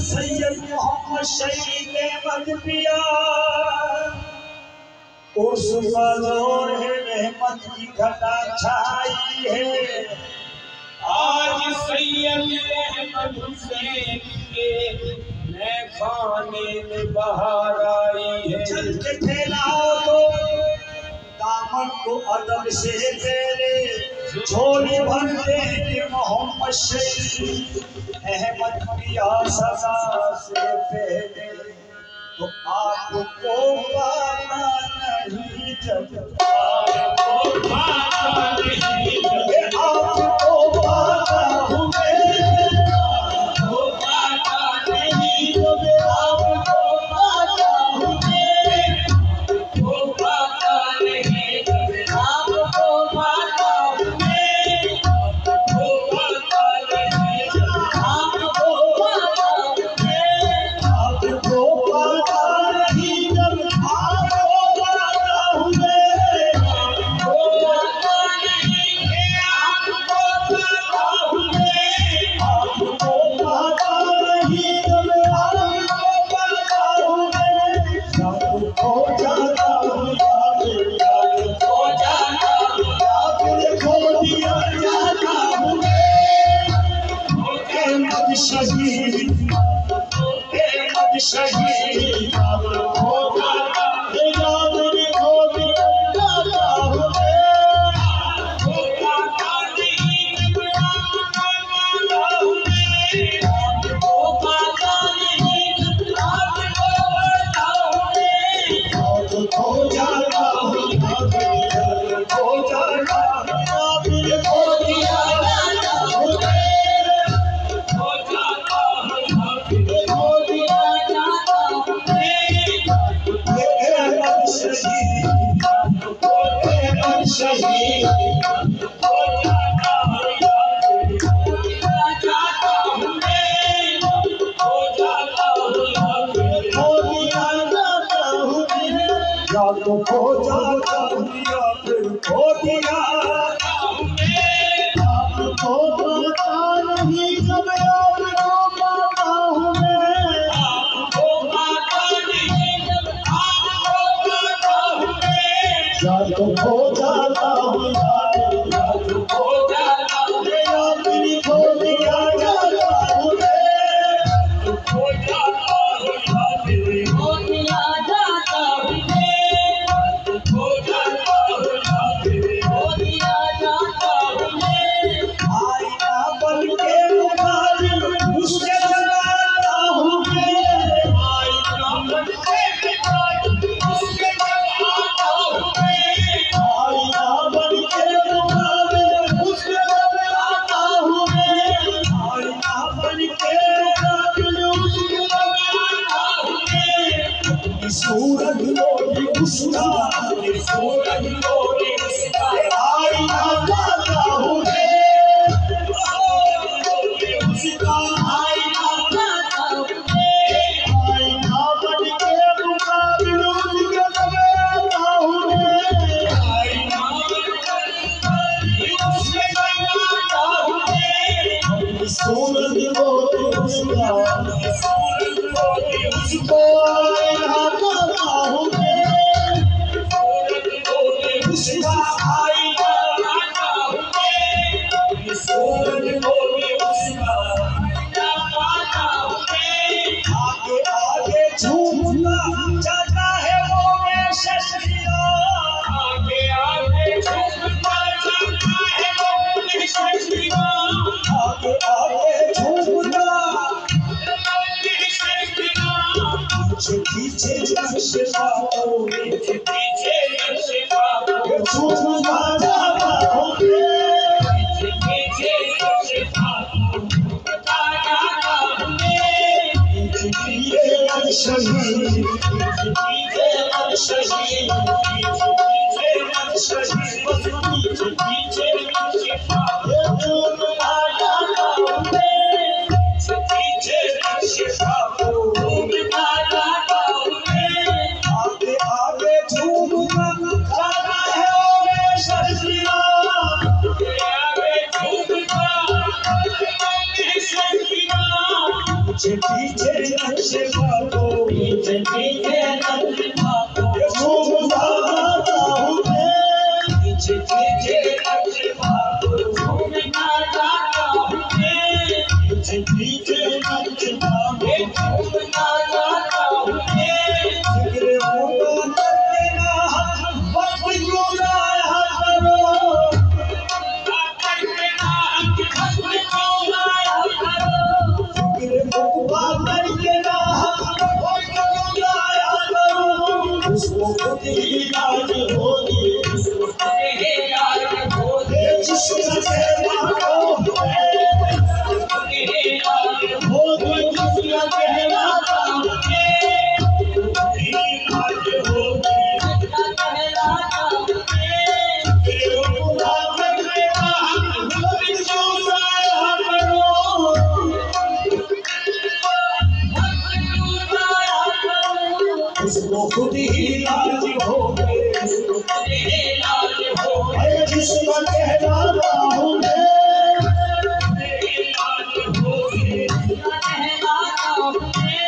सैयद मोहम्मद शहीद अहमद पिया उस बदौर रहमत की घटा छाई है। आज सैयद अहमद हुसैन के नए खाने में बहार आई है। चल के फैलाओ तो दामन को अदब से पहले झोली भर दे मोहम्मद शहीद अहमद पिया सदा से पहले। तो आपको पाना नहीं जब आपको पाना नहीं जब आपको पाना हूँ आपको पाना नहीं जब आपको पाना हूँ आपको पाना नहीं जब आपको पाना हूँ आपको पाना नहीं जब आपको पाना आपको पाना नहीं जब आपको पाना हूँ शहीद अहमद शहीद हो जाता है याद में खो जाता हूँ हो जाता नहीं आपको पाना हूँ आपको पाना नहीं आपको पाना हूँ खो जाता हूँ खो जाता हूँ खो दिया शहीद हो जाता हूँ हो जाता हूँ या तो खो जाता हूँ या फिर खो दिया आपको पता नहीं जब आपको पाता हूँ आपको पाता नहीं जब आपको पाता हूँ या तो खो जाता हूँ या तो खो जाता हूँ या फिर खो दिया जाता हूँ तो खो जाता हूँ या फिर खो दिया जाता हूँ तो खो जाता हूँ या फिर खो दिया जाता हूँ आईना बन के मुखारिब उससे जलाता हूँ आईना बन के मुखारिब उससे जलाता हूँ आईना बन के मुखारिब उससे जलाता हूँ आईना बन के मुखारिब उससे जलाता हूँ सूरज लोगी उसका सूरज लोगी उसका आईना लाता हूँ उसका आईना लाता हूँ आईना बन के मुकाबिल उसके लगाता हूँ आईना उसके लगाता हूँ सूरज लोगी उसका सूरज लोगी उसको आईना लाता हूँ सूरज लोगी उसका आईना लाता हूँ सूरज लोगी उसका आईना लाता हूँ आगे आगे झूमता जाता है वो मैं शशरिया आगे आगे झूमता जाता है वो मैं शशरिया आगे आगे झूमता पीछे पीछे नक्शे पाओ पीछे पीछे नक्शे पाओ झूमता जाता हूँ पीछे पीछे नक्शे पाओ झूमता जाता हूँ पीछे पीछे शहीद पीछे पीछे शहीद पीछे पीछे शहीद पीछे पीछे नक्शे पाओ पीछे पीछे नक्शे भागो, पीछे पीछे नक्शे भागो, घूमता हूँ मैं, पीछे पीछे नक्शे भागो, घूमता हूँ मैं, पीछे पीछे नक्शे भागो, घूमता हूँ मैं, जिक्र होगा करना वक्त को लाया करो, उसको खुद ही लाज होगी, उसको खुद ही लाज होगी, जिसका कहना होगी, उसको खुद ही लाज होगी, जिसका कहना होगी, खुद ही लाज होगी, जिसका कहना होगी, तेरे खुदा करना वक्त जो लाया करो, उसको खुद ही लाज होगी, उसको खुद ही लाज होगी, जिसका कहना होगी, लाज होगी, जिसका कहना होगी,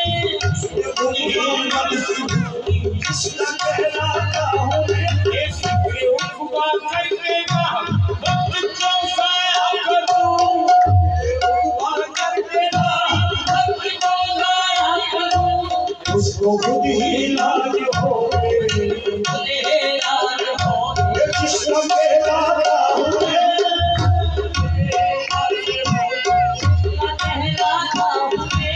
उसको खुद ही लाज होगी, जिसका कहना होगी, ये सिक्के उठवा करके ना वक्त को ज़ाया करो, उठवा करके ना वक्त को ज़ाया करो, उसको खुद ही लाज होगी, खुद ही लाज होगी, जिसका कहना होगी, जिसका कहना होगी,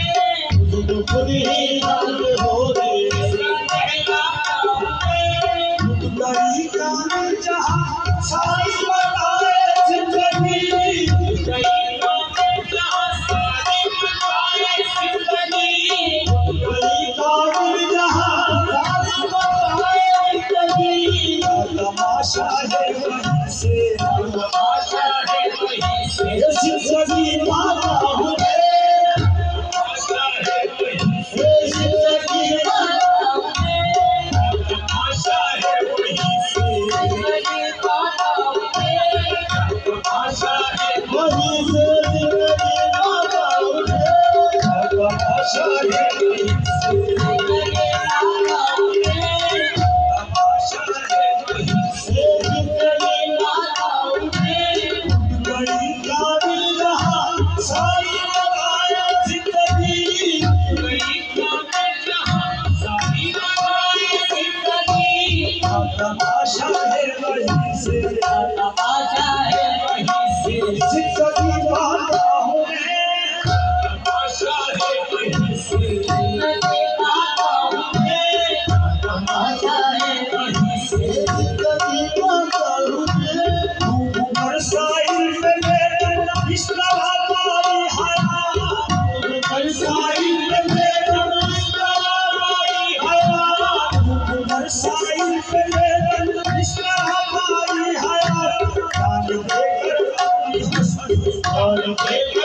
उसको खुद ही लाज होगी, जिसका कहना होगी, गई कान जहाँ सारी बताए जिंदगी, गई कान जहाँ सारी बताए जिंदगी, गई कान जहाँ सारी बताए जिंदगी, तमाशा है वहीं से, तमाशा है वहीं से, जिंदगी माता हूँ मैं, तमाशा है वहीं से, जिंदगी माता हूँ मैं, तमाशा है वहीं से, जिंदगी माता हूँ मैं, तमाशा है वहीं से, जिंदगी माता हूँ मैं, तमाशा है वहीं से, जिंदगी माता हूँ मैं, तमाशा है वहीं से, जिंदगी माता हूँ मैं, बड़ी काबिल जहाँ सारी लगाए जिंदगी, बड़ी काबिल जहाँ सारी लगाए जिंदगी, तमाशा है वहीं से, तमाशा है वहीं से, जिंदगी माता हूँ मैं, तमाशा है वहीं से, जिंदगी माता हूँ मैं, तमाशा है वहीं से, जिंदगी माता हूँ मैं, तू बरसाई पे मेरा इश्क़ हमारी हया, तू बरसाई पे मेरा इश्क़ हमारी हया, तू बरसाई पे मेरा इश्क़ हमारी हया, जान देकर अपनी हसन और देकर